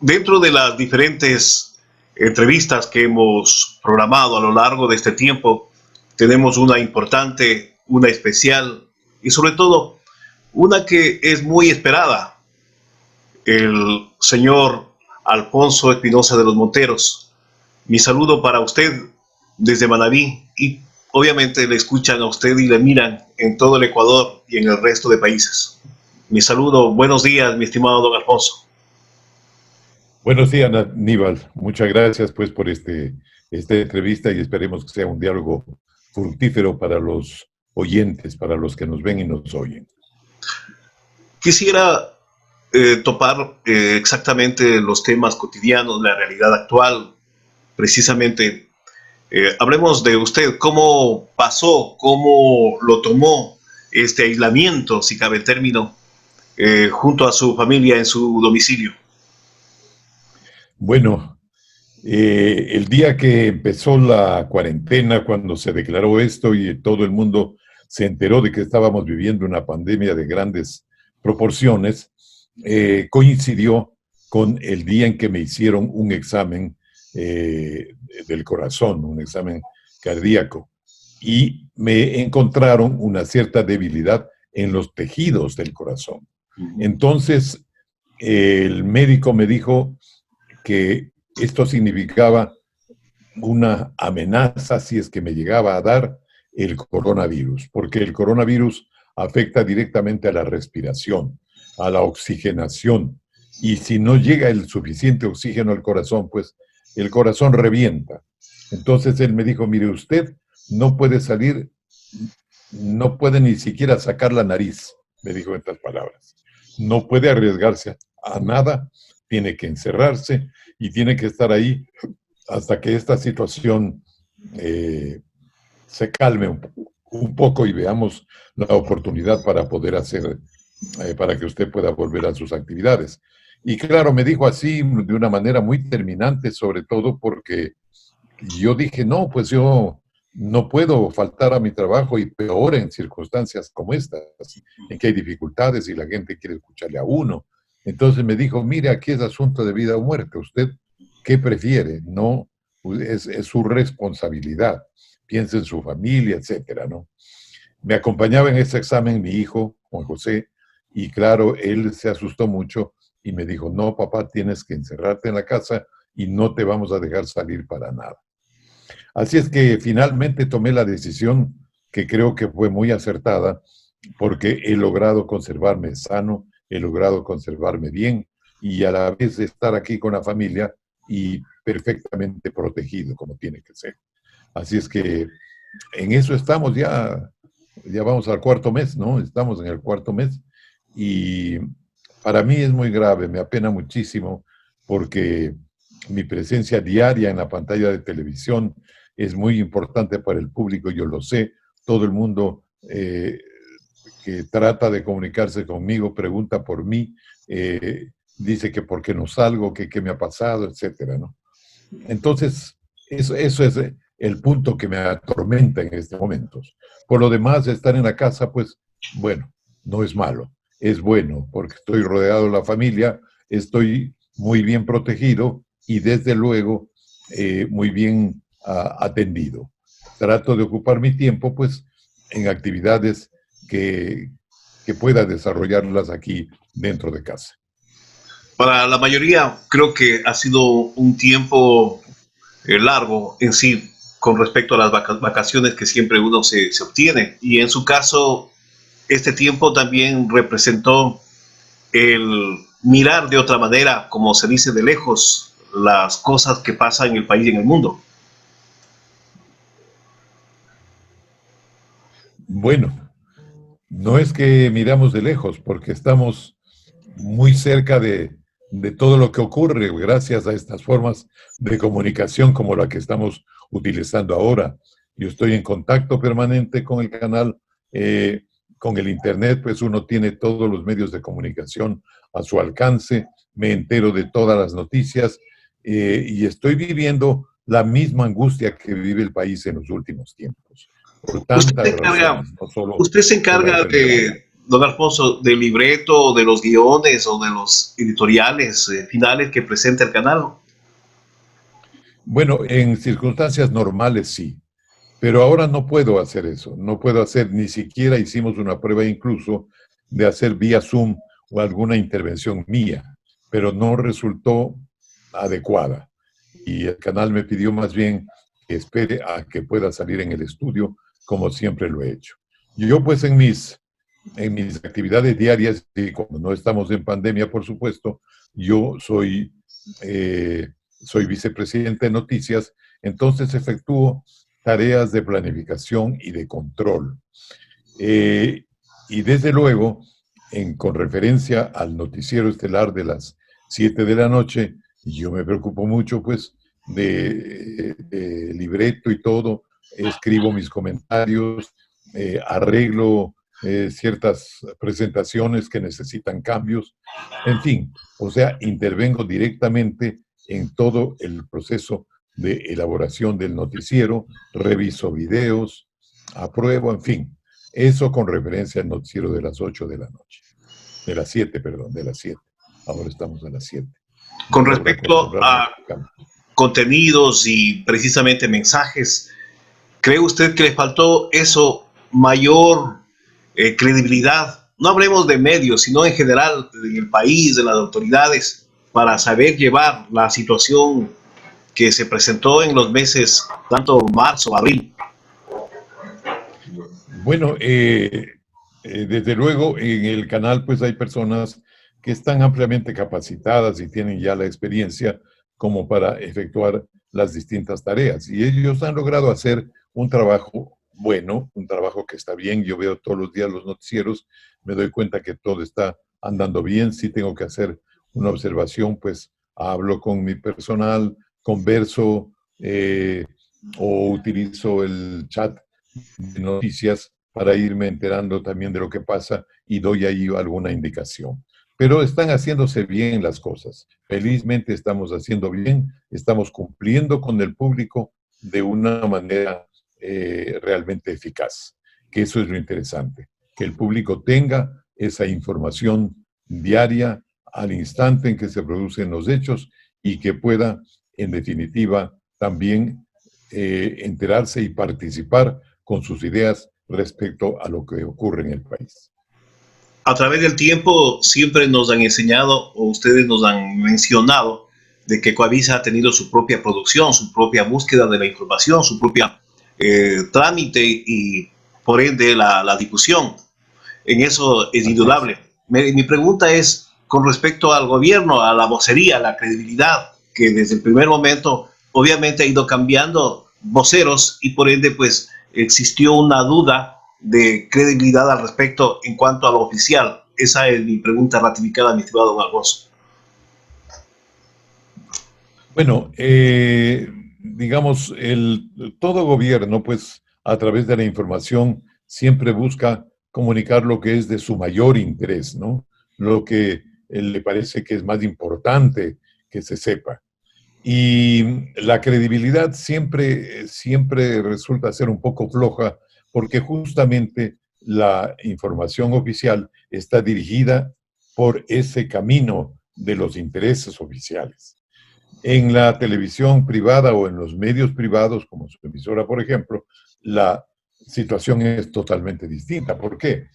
Dentro de las diferentes entrevistas que hemos programado a lo largo de este tiempo, tenemos una importante, una especial y sobre todo una que es muy esperada. El señor Alfonso Espinosa de los Monteros. Mi saludo para usted desde Manabí y obviamente le escuchan a usted y le miran en todo el Ecuador y en el resto de países. Mi saludo, buenos días, mi estimado don Alfonso. Buenos días, Aníbal. Muchas gracias pues por esta entrevista y esperemos que sea un diálogo fructífero para los oyentes, para los que nos ven y nos oyen. Quisiera topar exactamente los temas cotidianos, la realidad actual. Precisamente, hablemos de usted, cómo pasó, cómo lo tomó este aislamiento, si cabe el término, junto a su familia en su domicilio. Bueno, el día que empezó la cuarentena, cuando se declaró esto y todo el mundo se enteró de que estábamos viviendo una pandemia de grandes proporciones, coincidió con el día en que me hicieron un examen del corazón, un examen cardíaco, y me encontraron una cierta debilidad en los tejidos del corazón. Entonces, el médico me dijo que esto significaba una amenaza si es que me llegaba a dar el coronavirus, porque el coronavirus afecta directamente a la respiración, a la oxigenación, y si no llega el suficiente oxígeno al corazón, pues el corazón revienta. Entonces él me dijo, mire, usted no puede salir, no puede ni siquiera sacar la nariz, me dijo en estas palabras. No puede arriesgarse a nada, tiene que encerrarse y tiene que estar ahí hasta que esta situación se calme un poco y veamos la oportunidad para poder hacer, para que usted pueda volver a sus actividades. Y claro, me dijo así de una manera muy terminante, sobre todo porque yo dije, no, pues yo no puedo faltar a mi trabajo y peor en circunstancias como estas, en que hay dificultades y la gente quiere escucharle a uno. Entonces me dijo, mire, aquí es asunto de vida o muerte, ¿usted qué prefiere? No, es su responsabilidad, piensa en su familia, etcétera, ¿no? Me acompañaba en ese examen mi hijo, Juan José, y claro, él se asustó mucho y me dijo, no, papá, tienes que encerrarte en la casa y no te vamos a dejar salir para nada. Así es que finalmente tomé la decisión que creo que fue muy acertada porque he logrado conservarme sano, he logrado conservarme bien y a la vez estar aquí con la familia y perfectamente protegido como tiene que ser. Así es que en eso estamos ya vamos al cuarto mes, ¿no? Estamos en el cuarto mes y para mí es muy grave, me apena muchísimo porque mi presencia diaria en la pantalla de televisión es muy importante para el público, yo lo sé, todo el mundo que trata de comunicarse conmigo pregunta por mí, dice que por qué no salgo, que qué me ha pasado, etcétera, ¿no? Entonces, eso es el punto que me atormenta en estos momentos. Por lo demás, estar en la casa, pues, bueno, no es malo, es bueno, porque estoy rodeado de la familia, estoy muy bien protegido y desde luego muy bien atendido. Trato de ocupar mi tiempo, pues, en actividades que, que pueda desarrollarlas aquí dentro de casa. Para la mayoría creo que ha sido un tiempo largo en sí con respecto a las vacaciones que siempre uno se obtiene. Y en su caso, este tiempo también representó el mirar de otra manera, como se dice de lejos, las cosas que pasan en el país y en el mundo. Bueno, no es que miramos de lejos, porque estamos muy cerca de todo lo que ocurre gracias a estas formas de comunicación como la que estamos utilizando ahora. Yo estoy en contacto permanente con el canal, con el Internet, pues uno tiene todos los medios de comunicación a su alcance, me entero de todas las noticias y estoy viviendo la misma angustia que vive el país en los últimos tiempos, por Usted tantas se encarga, razones, no solo usted se por la encarga enfermedad. don Alfonso, del libreto, de los guiones o de los editoriales finales que presenta el canal? Bueno, en circunstancias normales sí, pero ahora no puedo hacer eso, no puedo hacer, ni siquiera hicimos una prueba incluso de hacer vía Zoom o alguna intervención mía, pero no resultó adecuada. Y el canal me pidió más bien que espere a que pueda salir en el estudio, como siempre lo he hecho. Yo pues en mis actividades diarias, y como no estamos en pandemia, por supuesto, yo soy vicepresidente de noticias, entonces efectúo tareas de planificación y de control. Eh, y desde luego, con referencia al noticiero estelar de las 7 de la noche, yo me preocupo mucho, pues, de libreto y todo, escribo mis comentarios, arreglo ciertas presentaciones que necesitan cambios, en fin, o sea, intervengo directamente en todo el proceso de elaboración del noticiero, reviso videos, apruebo, en fin, eso con referencia al noticiero de las 8 de la noche, de las 7, perdón, de las 7. Ahora estamos a las 7. Con No logro respecto acostumbrarme a al cambio. contenidos y precisamente mensajes, ¿cree usted que le faltó eso, mayor credibilidad? No hablemos de medios, sino en general en el país, de las autoridades, para saber llevar la situación que se presentó en los meses, tanto marzo, abril. Bueno, desde luego en el canal pues hay personas que están ampliamente capacitadas y tienen ya la experiencia como para efectuar las distintas tareas. Y ellos han logrado hacer un trabajo bueno, un trabajo que está bien. Yo veo todos los días los noticieros, me doy cuenta que todo está andando bien. Si tengo que hacer una observación, pues hablo con mi personal, converso o utilizo el chat de noticias para irme enterando también de lo que pasa y doy ahí alguna indicación. Pero están haciéndose bien las cosas. Felizmente estamos haciendo bien, estamos cumpliendo con el público de una manera realmente eficaz, que eso es lo interesante, que el público tenga esa información diaria al instante en que se producen los hechos y que pueda, en definitiva, también enterarse y participar con sus ideas respecto a lo que ocurre en el país. A través del tiempo siempre nos han enseñado, o ustedes nos han mencionado, de que Coavisa ha tenido su propia producción, su propia búsqueda de la información, su propia trámite y por ende la difusión. En eso es Así es. indudable. Mi pregunta es con respecto al gobierno, a la vocería, a la credibilidad, que desde el primer momento obviamente ha ido cambiando voceros y por ende pues existió una duda de credibilidad al respecto en cuanto a lo oficial. Esa es mi pregunta ratificada, mi estimado don Alfonso. Bueno, digamos, todo gobierno, pues, a través de la información, siempre busca comunicar lo que es de su mayor interés, ¿no? Lo que le parece que es más importante que se sepa. Y la credibilidad siempre resulta ser un poco floja porque justamente la información oficial está dirigida por ese camino de los intereses oficiales. En la televisión privada o en los medios privados, como su emisora, por ejemplo, la situación es totalmente distinta. ¿Por qué?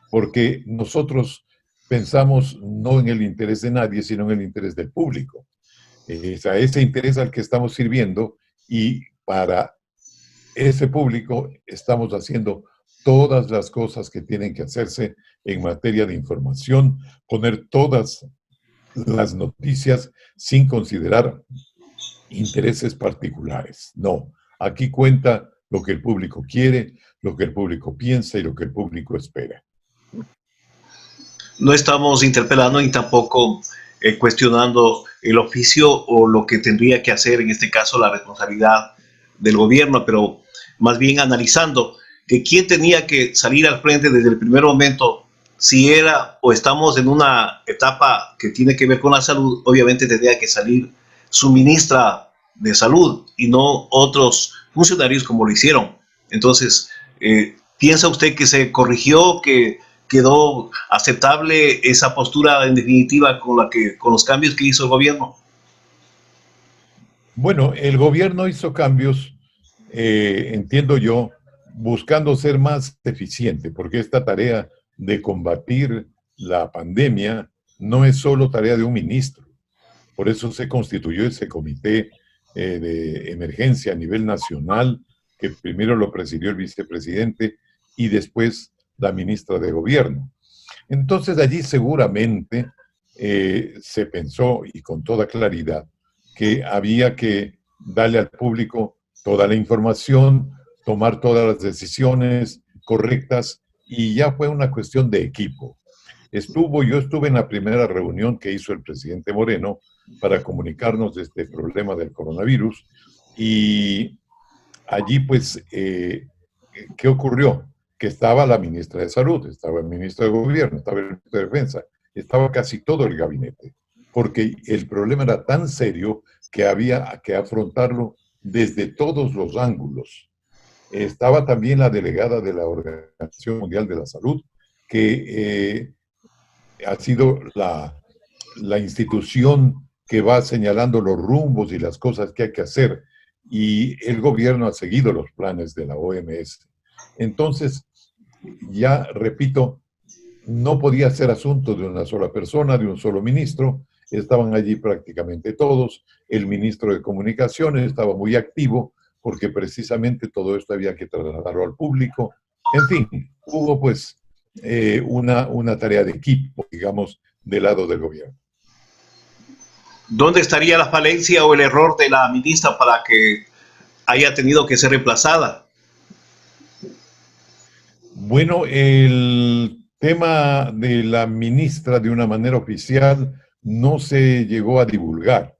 Porque nosotros pensamos no en el interés de nadie, sino en el interés del público. Es a ese interés al que estamos sirviendo y para ese público estamos haciendo todas las cosas que tienen que hacerse en materia de información, poner todas las noticias sin considerar intereses particulares. No, aquí cuenta lo que el público quiere, lo que el público piensa y lo que el público espera. No estamos interpelando ni tampoco cuestionando el oficio o lo que tendría que hacer, en este caso, la responsabilidad del gobierno, pero más bien analizando que quién tenía que salir al frente desde el primer momento, si era o estamos en una etapa que tiene que ver con la salud, obviamente tendría que salir su ministra de salud y no otros funcionarios como lo hicieron. Entonces, ¿piensa usted que se corrigió, que ¿Quedó aceptable esa postura en definitiva con los cambios que hizo el gobierno? Bueno, el gobierno hizo cambios, entiendo yo, buscando ser más eficiente, porque esta tarea de combatir la pandemia no es solo tarea de un ministro. Por eso se constituyó ese comité de emergencia a nivel nacional, que primero lo presidió el vicepresidente y después la ministra de Gobierno. Entonces allí seguramente se pensó, y con toda claridad, que había que darle al público toda la información, tomar todas las decisiones correctas, y ya fue una cuestión de equipo. Yo estuve en la primera reunión que hizo el presidente Moreno para comunicarnos de este problema del coronavirus, y allí pues, ¿qué ocurrió? Que estaba la ministra de Salud, estaba el ministro de Gobierno, estaba el ministro de Defensa, estaba casi todo el gabinete, porque el problema era tan serio que había que afrontarlo desde todos los ángulos. Estaba también la delegada de la Organización Mundial de la Salud, que ha sido la institución que va señalando los rumbos y las cosas que hay que hacer, y el gobierno ha seguido los planes de la OMS. Entonces, ya repito, no podía ser asunto de una sola persona, de un solo ministro, estaban allí prácticamente todos, el ministro de Comunicaciones estaba muy activo, porque precisamente todo esto había que trasladarlo al público. En fin, hubo pues una tarea de equipo, digamos, del lado del gobierno. ¿Dónde estaría la falencia o el error de la ministra para que haya tenido que ser reemplazada? Bueno, el tema de la ministra de una manera oficial no se llegó a divulgar,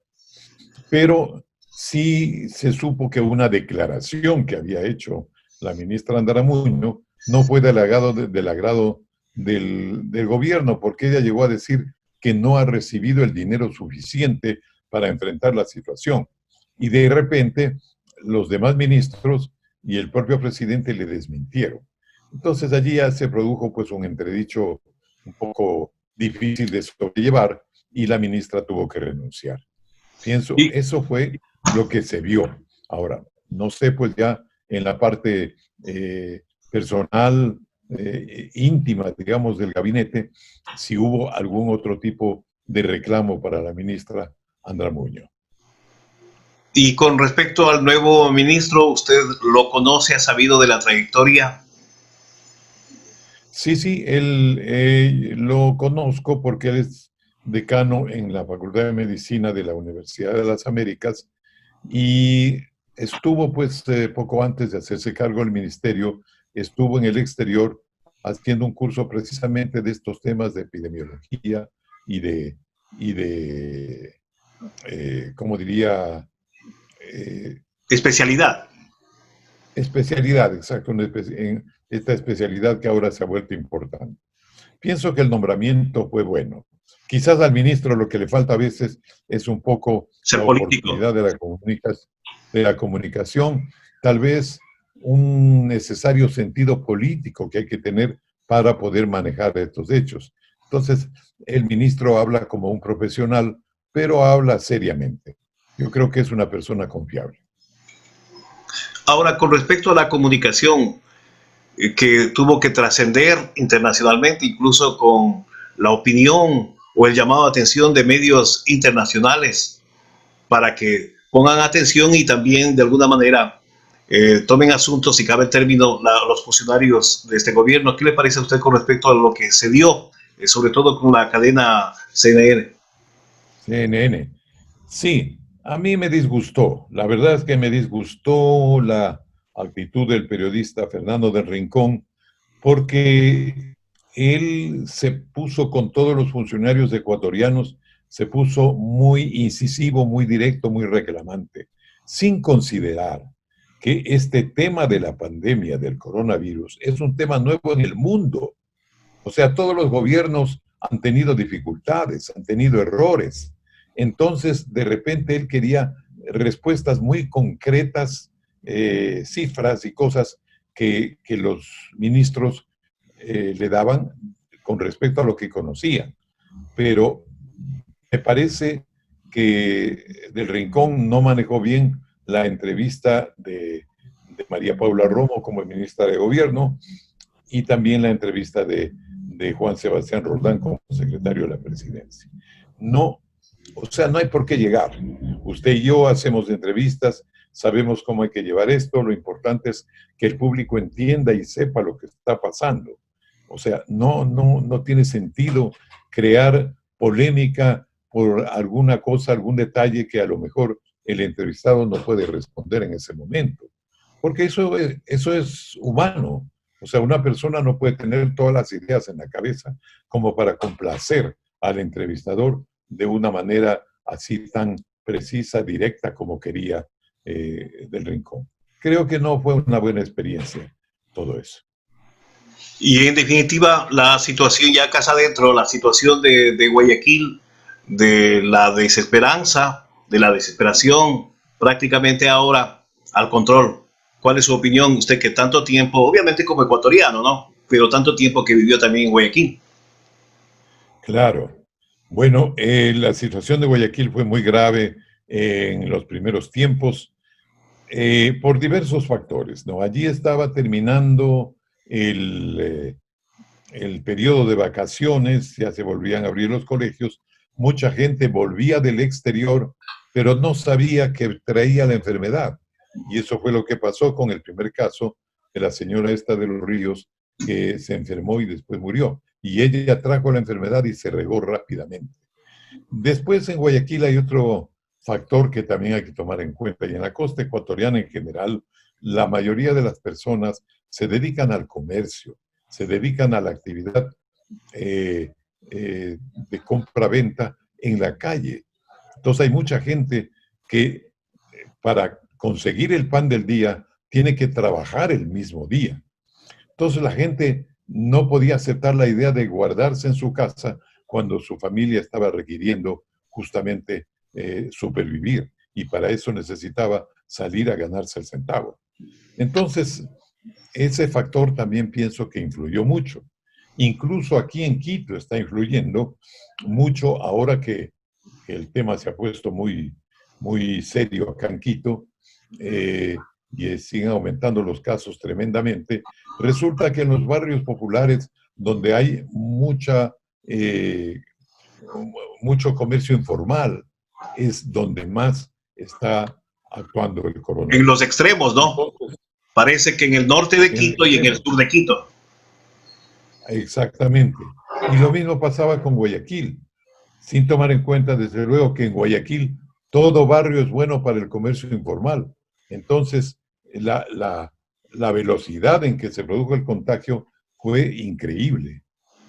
pero sí se supo que una declaración que había hecho la ministra Andaramuño no fue del agrado del gobierno, porque ella llegó a decir que no ha recibido el dinero suficiente para enfrentar la situación. Y de repente los demás ministros y el propio presidente le desmintieron. Entonces allí ya se produjo pues un entredicho un poco difícil de sobrellevar, y la ministra tuvo que renunciar. Pienso, Y, eso fue lo que se vio. Ahora, no sé, pues ya en la parte personal, íntima, digamos, del gabinete, si hubo algún otro tipo de reclamo para la ministra Andaramuño. y con respecto al nuevo ministro, ¿usted lo conoce, ha sabido de la trayectoria? Sí, sí, él lo conozco porque él es decano en la Facultad de Medicina de la Universidad de las Américas, y estuvo pues poco antes de hacerse cargo del ministerio, estuvo en el exterior haciendo un curso precisamente de estos temas de epidemiología y de ¿cómo diría? Eh, Especialidad. especialidad, exacto, en esta especialidad que ahora se ha vuelto importante. Pienso que el nombramiento fue bueno. Quizás al ministro lo que le falta a veces es un poco Ser la político. oportunidad de la comunicación, tal vez un necesario sentido político que hay que tener para poder manejar estos hechos. Entonces, el ministro habla como un profesional, pero habla seriamente. Yo creo que es una persona confiable. Ahora, con respecto a la comunicación, que tuvo que trascender internacionalmente, incluso con la opinión o el llamado de atención de medios internacionales para que pongan atención y también de alguna manera tomen asuntos, si cabe el término, los funcionarios de este gobierno. ¿Qué le parece a usted con respecto a lo que se dio, sobre todo con la cadena CNN? CNN. Sí, a mí me disgustó. La verdad es que me disgustó la actitud del periodista Fernando del Rincón, porque él se puso con todos los funcionarios ecuatorianos, se puso muy incisivo, muy directo, muy reclamante, sin considerar que este tema de la pandemia del coronavirus es un tema nuevo en el mundo. O sea, todos los gobiernos han tenido dificultades, han tenido errores. Entonces, de repente, él quería respuestas muy concretas, cifras y cosas que los ministros le daban con respecto a lo que conocía. Pero me parece que Del Rincón no manejó bien la entrevista de María Paula Romo como ministra de Gobierno y también la entrevista de Juan Sebastián Roldán como secretario de la Presidencia. No, o sea, no hay por qué llegar. Usted y yo hacemos entrevistas, sabemos cómo hay que llevar esto, lo importante es que el público entienda y sepa lo que está pasando. O sea, no tiene sentido crear polémica por alguna cosa, algún detalle que a lo mejor el entrevistado no puede responder en ese momento. Porque eso es humano. O sea, una persona no puede tener todas las ideas en la cabeza como para complacer al entrevistador de una manera así tan precisa, directa como quería Del Rincón. Creo que no fue una buena experiencia todo eso. Y en definitiva, la situación ya casa adentro, la situación de Guayaquil, de la desesperanza, de la desesperación, prácticamente ahora al control. ¿Cuál es su opinión? Usted que tanto tiempo, obviamente como ecuatoriano, ¿no? Pero tanto tiempo que vivió también en Guayaquil. Claro. Bueno, la situación de Guayaquil fue muy grave en los primeros tiempos por diversos factores, ¿no? Allí estaba terminando el periodo de vacaciones, ya se volvían a abrir los colegios, mucha gente volvía del exterior, pero no sabía que traía la enfermedad. Y eso fue lo que pasó con el primer caso de la señora esta de los Ríos, que se enfermó y después murió. Y ella trajo la enfermedad y se regó rápidamente. Después en Guayaquil hay otro factor que también hay que tomar en cuenta, y en la costa ecuatoriana en general, la mayoría de las personas se dedican al comercio, se dedican a la actividad de compra-venta en la calle. Entonces hay mucha gente que para conseguir el pan del día tiene que trabajar el mismo día. Entonces la gente no podía aceptar la idea de guardarse en su casa cuando su familia estaba requiriendo justamente supervivir y para eso necesitaba salir a ganarse el centavo. Entonces, ese factor también pienso que influyó mucho. Incluso aquí en Quito está influyendo mucho ahora que el tema se ha puesto muy serio acá en Quito y siguen aumentando los casos tremendamente. Resulta que en los barrios populares donde hay eh, mucho comercio informal es donde más está actuando el En los coronavirus. extremos, ¿no? Entonces, Parece que en el norte de en el Quito y en el extremo. sur de Quito. Exactamente. Y lo mismo pasaba con Guayaquil, sin tomar en cuenta, desde luego, que en Guayaquil todo barrio es bueno para el comercio informal. Entonces, la, la, la velocidad en que se produjo el contagio fue increíble.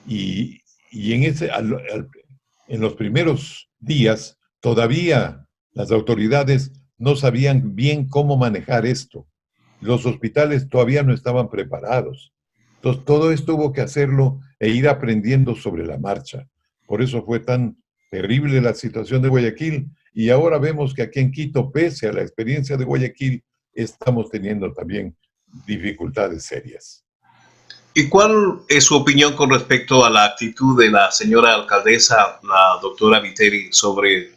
Y en los primeros días, todavía las autoridades no sabían bien cómo manejar esto. Los hospitales todavía no estaban preparados. Entonces, todo esto hubo que hacerlo e ir aprendiendo sobre la marcha. Por eso fue tan terrible la situación de Guayaquil. Y ahora vemos que aquí en Quito, pese a la experiencia de Guayaquil, estamos teniendo también dificultades serias. ¿Y cuál es su opinión con respecto a la actitud de la señora alcaldesa, la doctora Viteri, sobre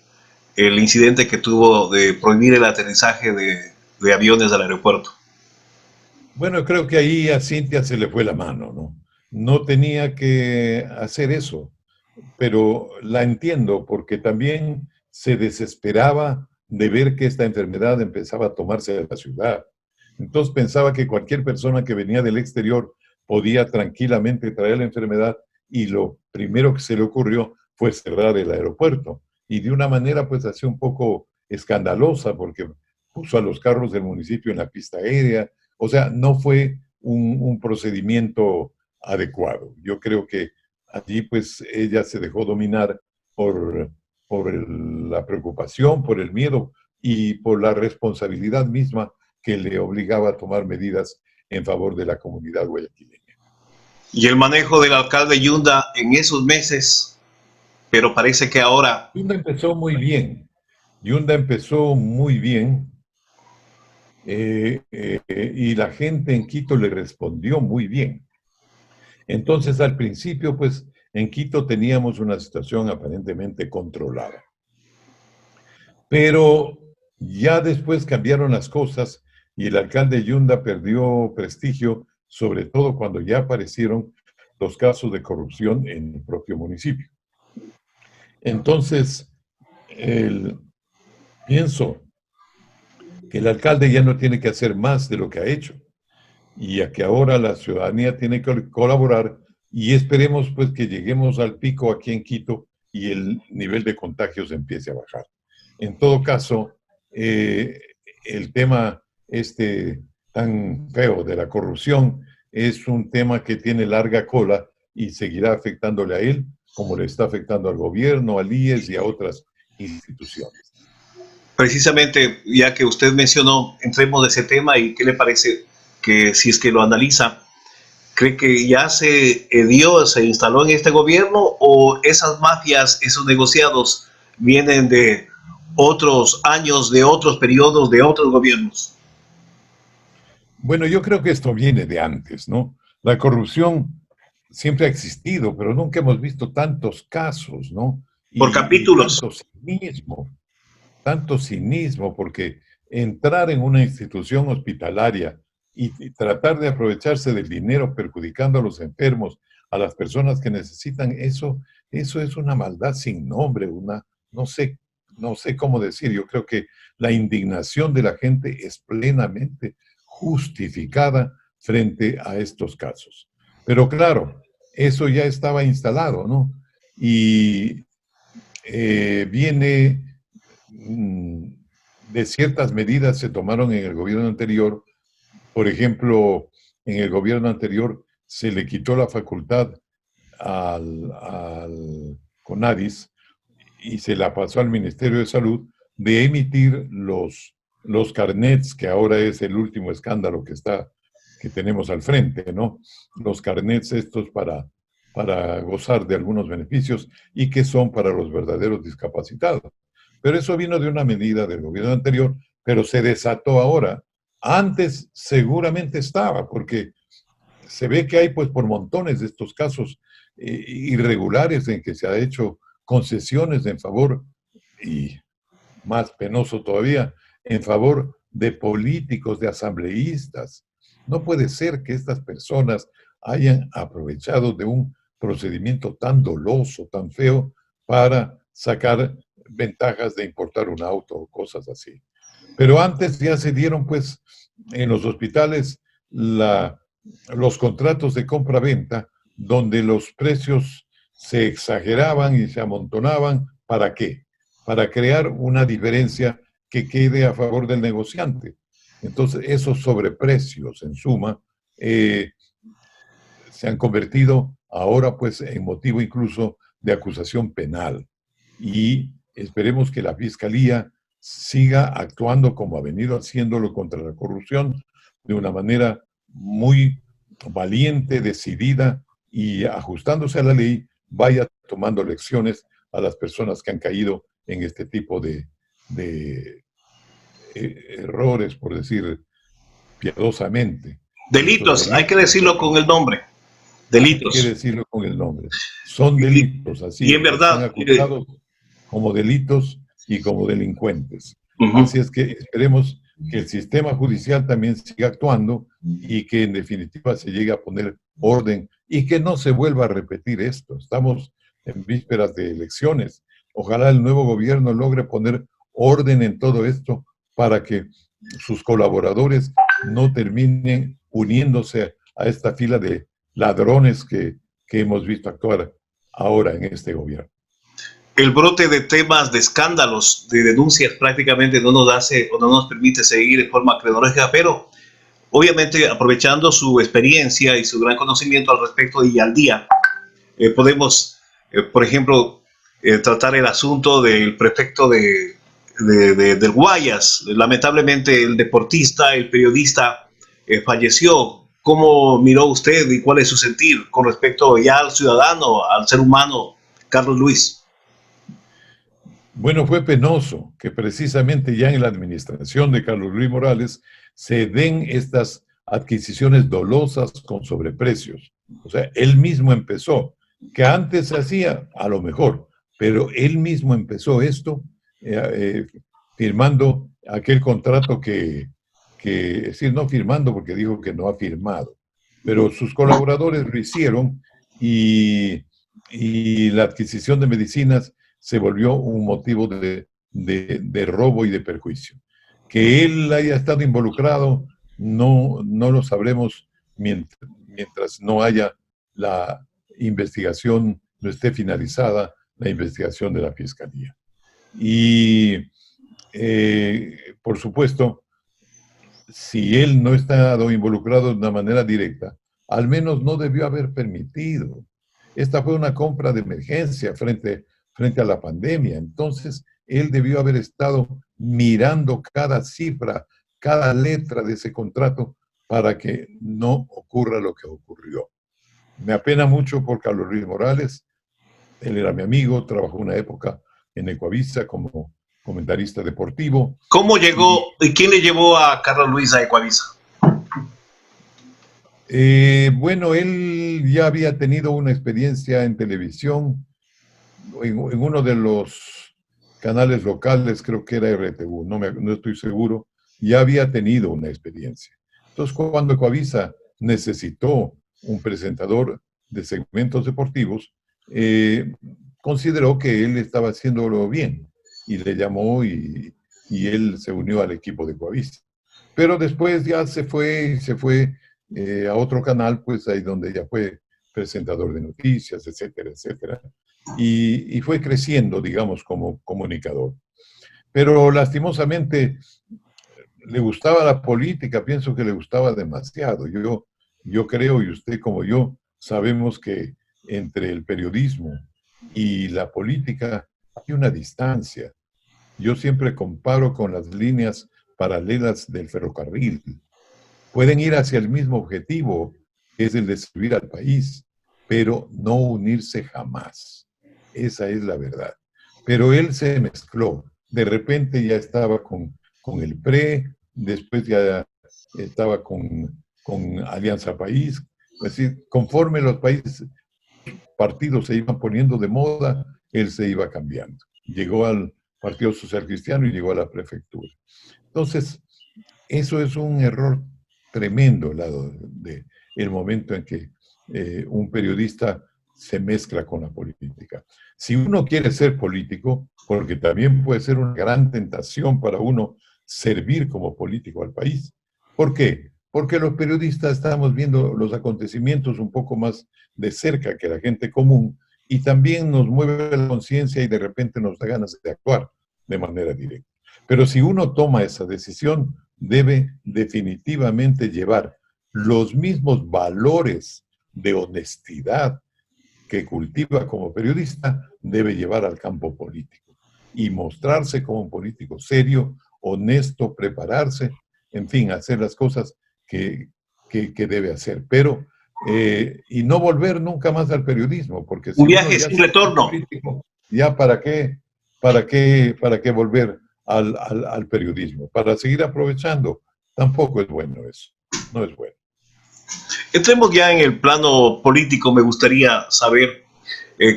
el incidente que tuvo de prohibir el aterrizaje de aviones al aeropuerto? Bueno, creo que ahí a Cintia se le fue la mano, ¿no? No tenía que hacer eso, pero la entiendo porque también se desesperaba de ver que esta enfermedad empezaba a tomarse de la ciudad. Entonces pensaba que cualquier persona que venía del exterior podía tranquilamente traer la enfermedad y lo primero que se le ocurrió fue cerrar el aeropuerto. Y de una manera pues así un poco escandalosa porque puso a los carros del municipio en la pista aérea. O sea, no fue un procedimiento adecuado. Yo creo que allí pues ella se dejó dominar por, la preocupación, por el miedo y por la responsabilidad misma que le obligaba a tomar medidas en favor de la comunidad guayaquileña. Y el manejo del alcalde Yunda en esos meses, pero parece que ahora, Yunda empezó muy bien. Yunda empezó muy bien y la gente en Quito le respondió muy bien. Entonces, al principio, pues, en Quito teníamos una situación aparentemente controlada. Pero ya después cambiaron las cosas y el alcalde Yunda perdió prestigio, sobre todo cuando ya aparecieron los casos de corrupción en el propio municipio. Entonces, pienso que el alcalde ya no tiene que hacer más de lo que ha hecho y a que ahora la ciudadanía tiene que colaborar y esperemos pues que lleguemos al pico aquí en Quito y el nivel de contagios empiece a bajar. En todo caso, el tema este tan feo de la corrupción es un tema que tiene larga cola y seguirá afectándole a él como le está afectando al gobierno, al IES y a otras instituciones. Precisamente, ya que usted mencionó, entremos de ese tema y qué le parece que si es que lo analiza, ¿cree que ya se instaló en este gobierno o esas mafias, esos negociados vienen de otros años, de otros periodos, de otros gobiernos? Bueno, yo creo que esto viene de antes, ¿no? La corrupción siempre ha existido, pero nunca hemos visto tantos casos, ¿no? Por Y capítulos. tanto cinismo, porque entrar en una institución hospitalaria y tratar de aprovecharse del dinero perjudicando a los enfermos, a las personas que necesitan, eso es una maldad sin nombre, no sé, no sé cómo decir. Yo creo que la indignación de la gente es plenamente justificada frente a estos casos. Pero claro, eso ya estaba instalado, ¿no? Y viene de ciertas medidas se tomaron en el gobierno anterior. Por ejemplo, en el gobierno anterior se le quitó la facultad al CONADIS y se la pasó al Ministerio de Salud de emitir los carnets, que ahora es el último escándalo que tenemos al frente, ¿no? Los carnets estos para gozar de algunos beneficios y que son para los verdaderos discapacitados. Pero eso vino de una medida del gobierno anterior, pero se desató ahora. Antes seguramente estaba, porque se ve que hay pues por montones de estos casos irregulares en que se ha hecho concesiones en favor, y más penoso todavía, en favor de políticos, de asambleístas. No puede ser que estas personas hayan aprovechado de un procedimiento tan doloso, tan feo, para sacar ventajas de importar un auto o cosas así. Pero antes ya se dieron, pues, en los hospitales los contratos de compra-venta, donde los precios se exageraban y se amontonaban. ¿Para qué? Para crear una diferencia que quede a favor del negociante. Entonces, esos sobreprecios, en suma, se han convertido ahora, pues, en motivo incluso de acusación penal. Y esperemos que la Fiscalía siga actuando como ha venido haciéndolo contra la corrupción de una manera muy valiente, decidida y ajustándose a la ley, vaya tomando lecciones a las personas que han caído en este tipo de errores, por decir piadosamente. Estos Delitos, hay que delitos, decirlo con el nombre. hay que Delitos. decirlo con el nombre. Son Y, delitos, y así en es, están verdad, acusados como delitos y como delincuentes. uh-huh. Así es que esperemos que el sistema judicial también siga actuando y que en definitiva se llegue a poner orden y que no se vuelva a repetir esto. Estamos en vísperas de elecciones. Ojalá el nuevo gobierno logre poner orden en todo esto para que sus colaboradores no terminen uniéndose a esta fila de ladrones que hemos visto actuar ahora en este gobierno. El brote de temas, de escándalos, de denuncias prácticamente no nos hace o no nos permite seguir de forma cronológica, pero obviamente aprovechando su experiencia y su gran conocimiento al respecto y al día, podemos, por ejemplo, tratar el asunto del prefecto del Guayas. Lamentablemente el deportista, el periodista falleció. ¿Cómo miró usted y cuál es su sentir con respecto ya al ciudadano, al ser humano, Carlos Luis? Bueno, fue penoso que precisamente ya en la administración de Carlos Luis Morales se den estas adquisiciones dolosas con sobreprecios. O sea, él mismo empezó, que antes se hacía, a lo mejor, pero él mismo empezó esto firmando aquel contrato es decir, no firmando porque dijo que no ha firmado, pero sus colaboradores lo hicieron y la adquisición de medicinas se volvió un motivo de robo y de perjuicio. Que él haya estado involucrado, no lo sabremos mientras no haya la investigación, no esté finalizada la investigación de la Fiscalía. Y, por supuesto, si él no ha estado involucrado de una manera directa, al menos no debió haber permitido. Esta fue una compra de emergencia frente a la pandemia. Entonces, él debió haber estado mirando cada cifra, cada letra de ese contrato para que no ocurra lo que ocurrió. Me apena mucho por Carlos Luis Morales. Él era mi amigo, trabajó una época en Ecuavisa como comentarista deportivo. ¿Cómo llegó y quién le llevó a Carlos Luis a Ecuavisa? Bueno, él ya había tenido una experiencia en televisión, en uno de los canales locales, creo que era RTV, no estoy seguro, ya había tenido una experiencia. Entonces, cuando Ecuavisa necesitó un presentador de segmentos deportivos, consideró que él estaba haciéndolo bien y le llamó y él se unió al equipo de Ecuavisa. Pero después ya se fue a otro canal, pues ahí donde ya fue presentador de noticias, etcétera, etcétera. Y fue creciendo, digamos, como comunicador. Pero lastimosamente le gustaba la política, pienso que le gustaba demasiado. Yo creo, y usted como yo, sabemos que entre el periodismo y la política hay una distancia. Yo siempre comparo con las líneas paralelas del ferrocarril. Pueden ir hacia el mismo objetivo, que es el de servir al país, pero no unirse jamás. Esa es la verdad. Pero él se mezcló. De repente ya estaba con el PRE, después ya estaba con Alianza País. Es decir, conforme los partidos se iban poniendo de moda, él se iba cambiando. Llegó al Partido Social Cristiano y llegó a la prefectura. Entonces, eso es un error tremendo, el momento en que un periodista se mezcla con la política. Si uno quiere ser político, porque también puede ser una gran tentación para uno servir como político al país. ¿Por qué? Porque los periodistas estamos viendo los acontecimientos un poco más de cerca que la gente común y también nos mueve la conciencia y de repente nos da ganas de actuar de manera directa. Pero si uno toma esa decisión, debe definitivamente llevar los mismos valores de honestidad que cultiva como periodista, debe llevar al campo político y mostrarse como un político serio, honesto, prepararse, en fin, hacer las cosas que debe hacer. Pero, y no volver nunca más al periodismo, porque Un si uno viaje ya sin es retorno. político, ya para qué volver al periodismo? Para seguir aprovechando. Tampoco es bueno eso. No es bueno. Entremos ya en el plano político. Me gustaría saber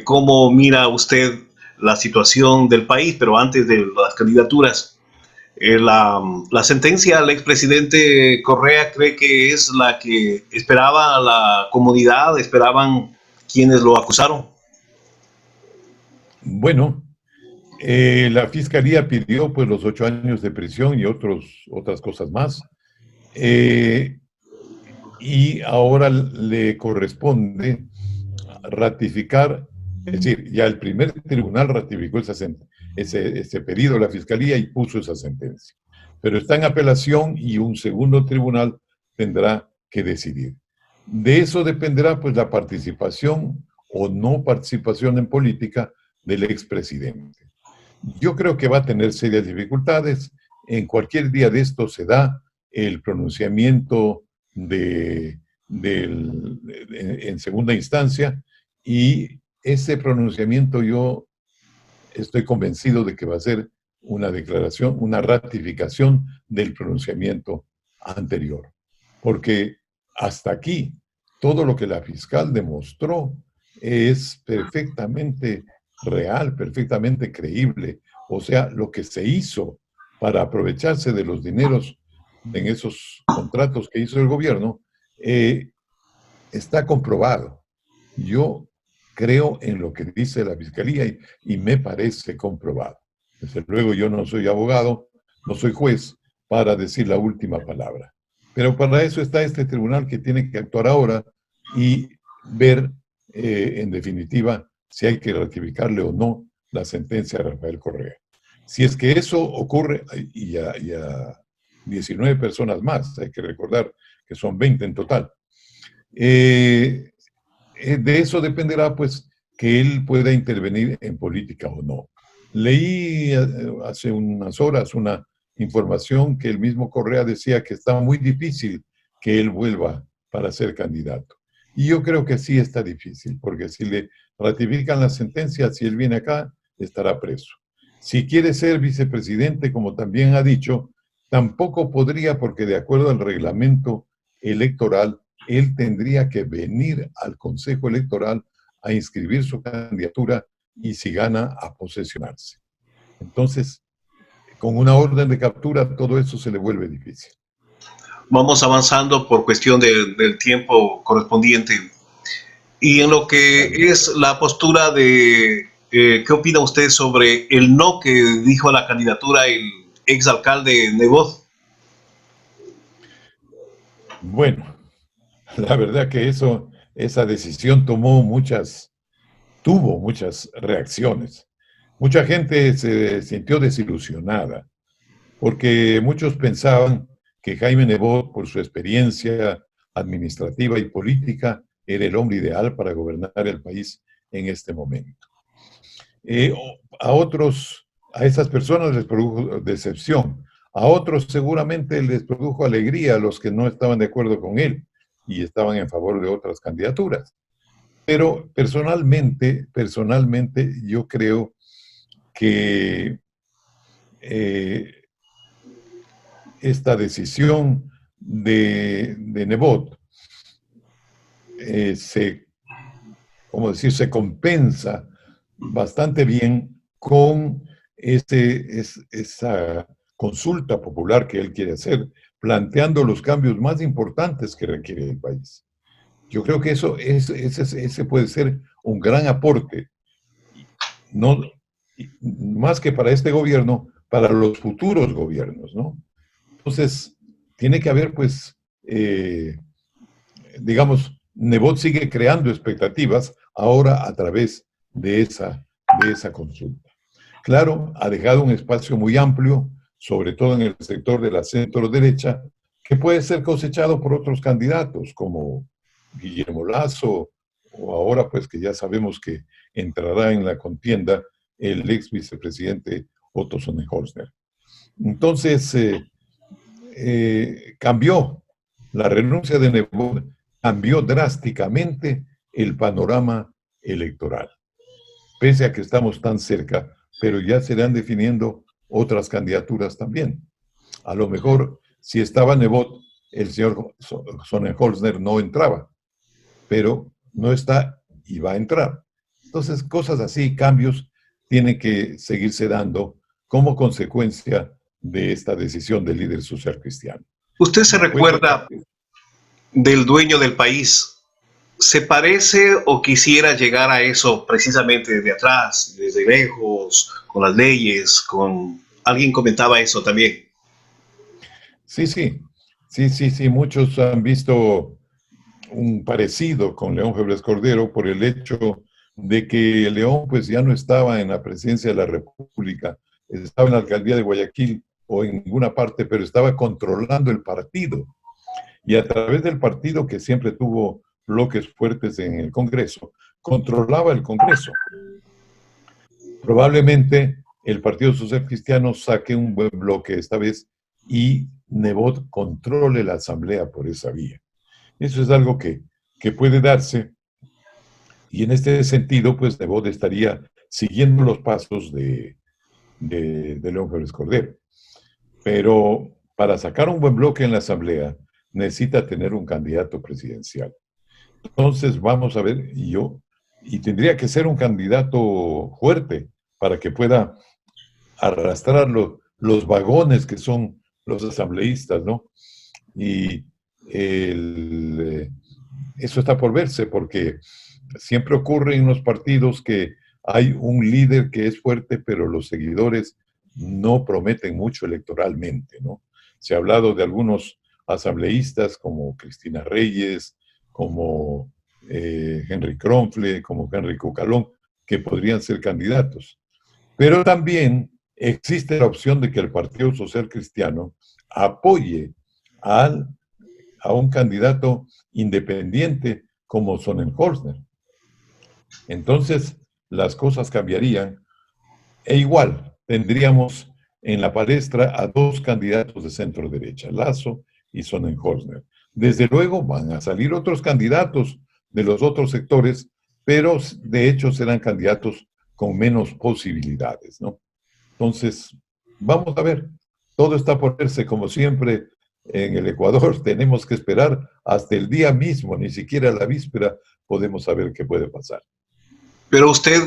cómo mira usted la situación del país, pero antes de las candidaturas. La sentencia al expresidente Correa cree que es la que esperaba la comunidad, esperaban quienes lo acusaron. Bueno, la fiscalía pidió pues los 8 años de prisión y otras cosas más. Y ahora le corresponde ratificar, es decir, ya el primer tribunal ratificó ese pedido de la fiscalía y puso esa sentencia. Pero está en apelación y un segundo tribunal tendrá que decidir. De eso dependerá pues la participación o no participación en política del expresidente. Yo creo que va a tener serias dificultades. En cualquier día de esto se da el pronunciamiento en segunda instancia y ese pronunciamiento yo estoy convencido de que va a ser una declaración, una ratificación del pronunciamiento anterior. Porque hasta aquí todo lo que la fiscal demostró es perfectamente real, perfectamente creíble. O sea, lo que se hizo para aprovecharse de los dineros en esos contratos que hizo el gobierno, eh, está comprobado. Yo creo en lo que dice la fiscalía y me parece comprobado. Desde luego yo no soy abogado, no soy juez para decir la última palabra. Pero para eso está este tribunal que tiene que actuar ahora y ver, en definitiva, si hay que ratificarle o no la sentencia de Rafael Correa. Si es que eso ocurre, y a 19 personas más, hay que recordar que son 20 en total, eh, de eso dependerá, pues, que él pueda intervenir en política o no. Leí hace unas horas una información que el mismo Correa decía que está muy difícil que él vuelva para ser candidato. Y yo creo que sí está difícil, porque si le ratifican la sentencia, si él viene acá, estará preso. Si quiere ser vicepresidente, como también ha dicho, tampoco podría, porque de acuerdo al reglamento electoral, él tendría que venir al Consejo Electoral a inscribir su candidatura y si gana, a posesionarse. Entonces, con una orden de captura, todo eso se le vuelve difícil. Vamos avanzando por cuestión del tiempo correspondiente. Y en lo que es la postura de, ¿qué opina usted sobre el no que dijo a la candidatura el exalcalde Nebot? Bueno, la verdad que esa decisión tuvo muchas reacciones. Mucha gente se sintió desilusionada, porque muchos pensaban que Jaime Nebot, por su experiencia administrativa y política, era el hombre ideal para gobernar el país en este momento. A otros, a esas personas les produjo decepción, a otros seguramente les produjo alegría a los que no estaban de acuerdo con él y estaban en favor de otras candidaturas. Pero personalmente yo creo que eh, esta decisión de Nebot se, ¿cómo decir?, se compensa bastante bien con esa consulta popular que él quiere hacer, planteando los cambios más importantes que requiere el país. Yo creo que ese puede ser un gran aporte, no, más que para este gobierno, para los futuros gobiernos, ¿no? Entonces, tiene que haber, pues, digamos, Nebot sigue creando expectativas ahora a través de esa consulta. Claro, ha dejado un espacio muy amplio, sobre todo en el sector de la centro-derecha, que puede ser cosechado por otros candidatos, como Guillermo Lasso, o ahora, pues, que ya sabemos que entrará en la contienda el ex vicepresidente Otto Sonnenholzner. Entonces, cambió la renuncia de Nebot, cambió drásticamente el panorama electoral. Pese a que estamos tan cerca, pero ya se irán definiendo otras candidaturas también. A lo mejor, si estaba Nebot, el señor Sonnenholzner no entraba, pero no está y va a entrar. Entonces, cosas así, cambios, tienen que seguirse dando como consecuencia de esta decisión del líder social cristiano. ¿Usted se Después de recuerda del dueño del país? ¿Se parece o quisiera llegar a eso precisamente desde atrás, desde lejos, con las leyes, con... Alguien comentaba eso también. Sí, sí, muchos han visto un parecido con León Febres Cordero por el hecho de que León pues ya no estaba en la presidencia de la República, estaba en la alcaldía de Guayaquil o en ninguna parte, pero estaba controlando el partido. Y a través del partido, que siempre tuvo bloques fuertes en el Congreso, controlaba el Congreso. Probablemente el Partido Social Cristiano saque un buen bloque esta vez y Nebot controle la Asamblea por esa vía. Eso es algo que puede darse, y en este sentido, pues Nebot estaría siguiendo los pasos de León Febres Cordero. Pero para sacar un buen bloque en la Asamblea necesita tener un candidato presidencial. Entonces, vamos a ver, y tendría que ser un candidato fuerte para que pueda arrastrar los vagones que son los asambleístas, ¿no? Y el, eso está por verse, porque siempre ocurre en los partidos que hay un líder que es fuerte, pero los seguidores no prometen mucho electoralmente, ¿no? Se ha hablado de algunos asambleístas como Cristina Reyes, como Henry Kronfle, como Henry Cucalón, que podrían ser candidatos. Pero también existe la opción de que el Partido Social Cristiano apoye al, a un candidato independiente como Sonnenholzner. Entonces, las cosas cambiarían e igual tendríamos en la palestra a dos candidatos de centro derecha, Lasso y Sonnenholzner. Desde luego van a salir otros candidatos de los otros sectores, pero de hecho serán candidatos con menos posibilidades, ¿no? Entonces, vamos a ver, todo está por verse como siempre en el Ecuador. Tenemos que esperar hasta el día mismo, ni siquiera la víspera podemos saber qué puede pasar. Pero usted,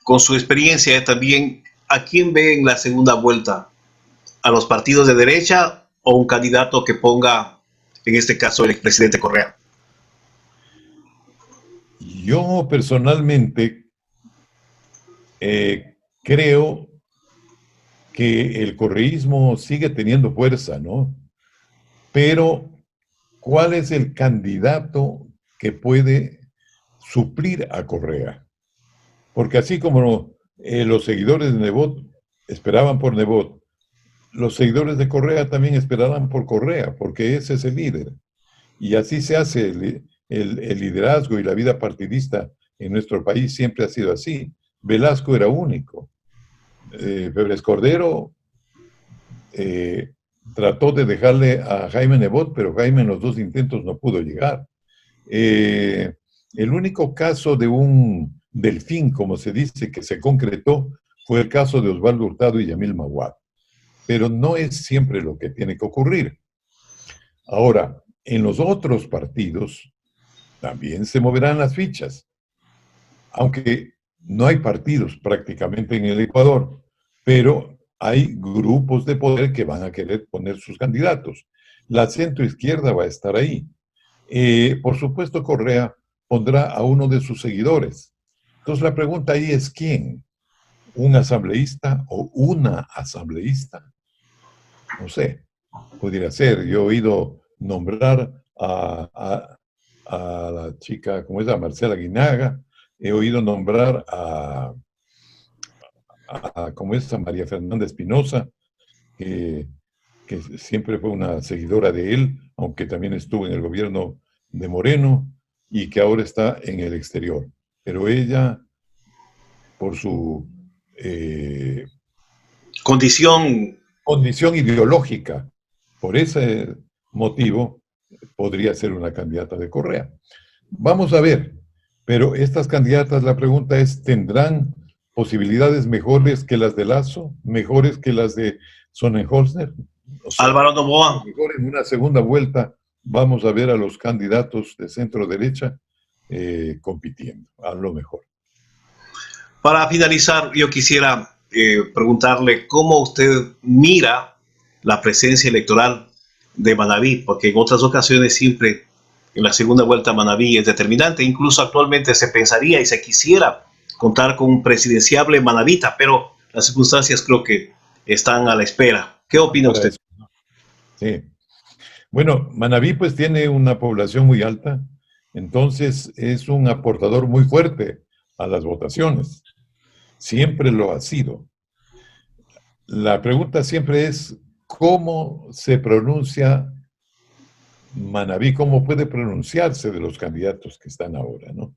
con su experiencia también, ¿a quién ve en la segunda vuelta? ¿A los partidos de derecha o un candidato que ponga, en este caso, el expresidente Correa? Yo personalmente creo que el correísmo sigue teniendo fuerza, ¿no? Pero, ¿cuál es el candidato que puede suplir a Correa? Porque así como los seguidores de Nebot esperaban por Nebot, los seguidores de Correa también esperarán por Correa, porque ese es el líder. Y así se hace el liderazgo y la vida partidista en nuestro país, siempre ha sido así. Velasco era único. Febres Cordero eh, trató de dejarle a Jaime Nebot, pero Jaime en los dos intentos no pudo llegar. Eh, el único caso de un delfín, como se dice, que se concretó fue el caso de Osvaldo Hurtado y Yamil Maguad. Pero no es siempre lo que tiene que ocurrir. Ahora, en los otros partidos también se moverán las fichas, aunque no hay partidos prácticamente en el Ecuador, pero hay grupos de poder que van a querer poner sus candidatos. La centroizquierda va a estar ahí. Por supuesto, Correa pondrá a uno de sus seguidores. Entonces la pregunta ahí es ¿quién? ¿Un asambleísta o una asambleísta? No sé, pudiera ser. Yo he oído nombrar a la chica, ¿cómo es? A Marcela Guinaga. He oído nombrar ¿cómo es? A María Fernanda Espinosa, que, que siempre fue una seguidora de él, aunque también estuvo en el gobierno de Moreno y que ahora está en el exterior. Pero ella, por su eh, Condición. condición ideológica, por ese motivo, podría ser una candidata de Correa. Vamos a ver, pero estas candidatas, la pregunta es, ¿tendrán posibilidades mejores que las de Lasso? ¿Mejores que las de Sonnenholzner? No sé. Álvaro A lo Novoa. mejor en una segunda vuelta vamos a ver a los candidatos de centro derecha compitiendo, a lo mejor. Para finalizar, yo quisiera preguntarle cómo usted mira la presencia electoral de Manabí, porque en otras ocasiones siempre en la segunda vuelta Manabí es determinante. Incluso actualmente se pensaría y se quisiera contar con un presidenciable manabita, pero las circunstancias creo que están a la espera. ¿Qué opina Para usted? eso, sí. Bueno, Manabí pues tiene una población muy alta, entonces es un aportador muy fuerte a las votaciones. Siempre lo ha sido. La pregunta siempre es, ¿cómo se pronuncia Manabí? ¿Cómo puede pronunciarse de los candidatos que están ahora, ¿no?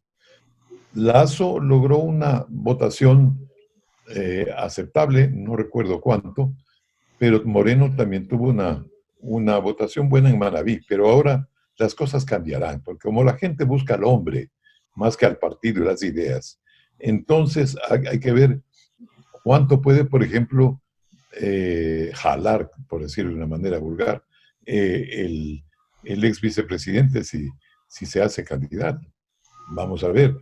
Lazo logró una votación aceptable, no recuerdo cuánto, pero Moreno también tuvo una votación buena en Manabí, pero ahora las cosas cambiarán, porque como la gente busca al hombre más que al partido y las ideas, entonces hay que ver cuánto puede, por ejemplo, jalar, por decirlo de una manera vulgar, el ex vicepresidente si se hace candidato. Vamos a ver.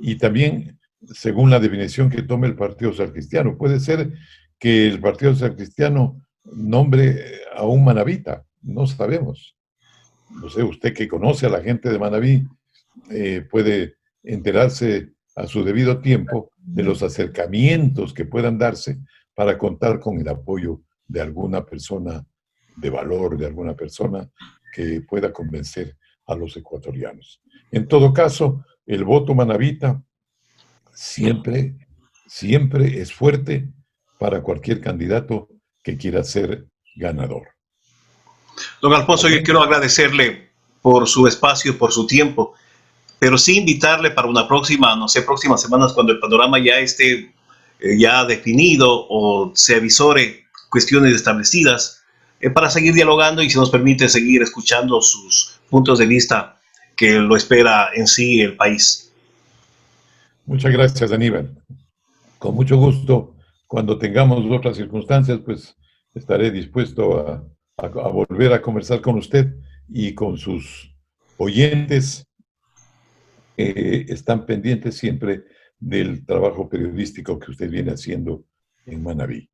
Y también, según la definición que tome el Partido Social Cristiano, puede ser que el Partido Social Cristiano nombre a un manabita, no sabemos. No sé, usted que conoce a la gente de Manabí puede enterarse a su debido tiempo de los acercamientos que puedan darse para contar con el apoyo de alguna persona de valor, de alguna persona que pueda convencer a los ecuatorianos. En todo caso, el voto manabita siempre, siempre es fuerte para cualquier candidato que quiera ser ganador. Don Alfonso, ¿Ok? yo quiero agradecerle por su espacio, por su tiempo, pero sí invitarle para una próxima, no sé, próximas semanas, cuando el panorama ya esté ya definido o se avisore cuestiones establecidas, para seguir dialogando y si nos permite seguir escuchando sus puntos de vista que lo espera en sí el país. Muchas gracias, Aníbal. Con mucho gusto, cuando tengamos otras circunstancias, pues estaré dispuesto a volver a conversar con usted y con sus oyentes que están pendientes siempre del trabajo periodístico que usted viene haciendo en Manabí.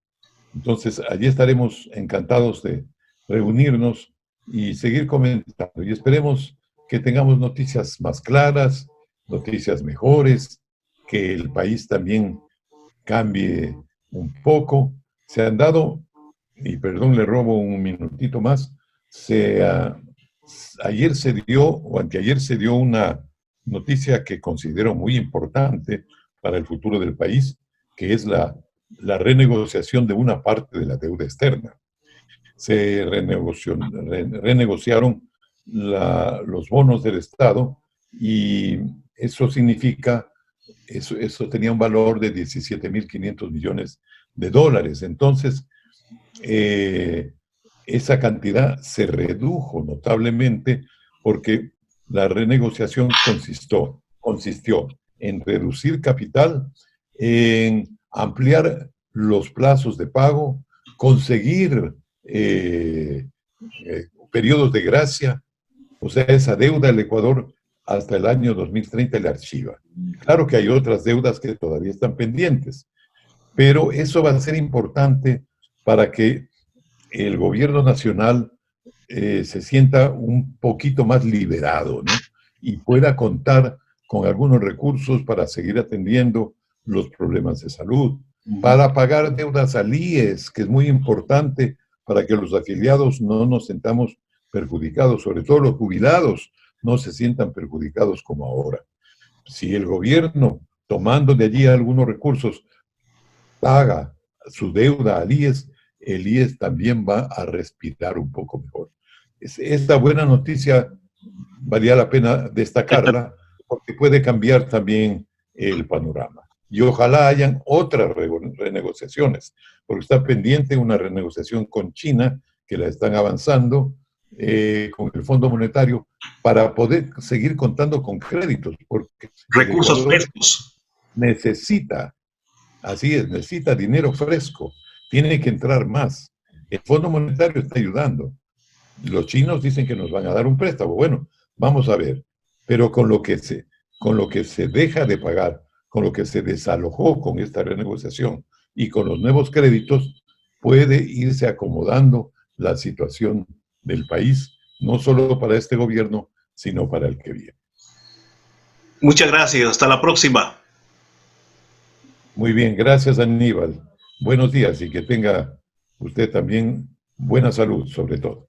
Entonces, allí estaremos encantados de reunirnos y seguir comentando. Y esperemos que tengamos noticias más claras, noticias mejores, que el país también cambie un poco. Se han dado, y perdón, le robo un minutito más, ayer se dio, o anteayer se dio una noticia que considero muy importante para el futuro del país, que es la renegociación de una parte de la deuda externa. Se renegociaron los bonos del Estado y eso significa eso tenía un valor de 17.500 millones de dólares. Entonces, eh, esa cantidad se redujo notablemente porque la renegociación consistió en reducir capital, en ampliar los plazos de pago, conseguir periodos de gracia, o sea, esa deuda el Ecuador hasta el año 2030 la archiva. Claro que hay otras deudas que todavía están pendientes, pero eso va a ser importante para que el gobierno nacional se sienta un poquito más liberado, ¿no? Y pueda contar con algunos recursos para seguir atendiendo los problemas de salud, para pagar deudas al IES, que es muy importante para que los afiliados no nos sentamos perjudicados, sobre todo los jubilados no se sientan perjudicados como ahora. Si el gobierno, tomando de allí algunos recursos, paga su deuda al IES, el IES también va a respirar un poco mejor. Esta buena noticia valía la pena destacarla porque puede cambiar también el panorama. Y ojalá hayan otras renegociaciones, porque está pendiente una renegociación con China, que la están avanzando, con el Fondo Monetario, para poder seguir contando con créditos, porque el Recursos Ecuador frescos. necesita. Así es, necesita dinero fresco, tiene que entrar más. El Fondo Monetario está ayudando. Los chinos dicen que nos van a dar un préstamo. Bueno, vamos a ver. Pero con lo que se deja de pagar, con lo que se desalojó con esta renegociación y con los nuevos créditos, puede irse acomodando la situación del país, no solo para este gobierno, sino para el que viene. Muchas gracias. Hasta la próxima. Muy bien, gracias Aníbal. Buenos días y que tenga usted también buena salud, sobre todo.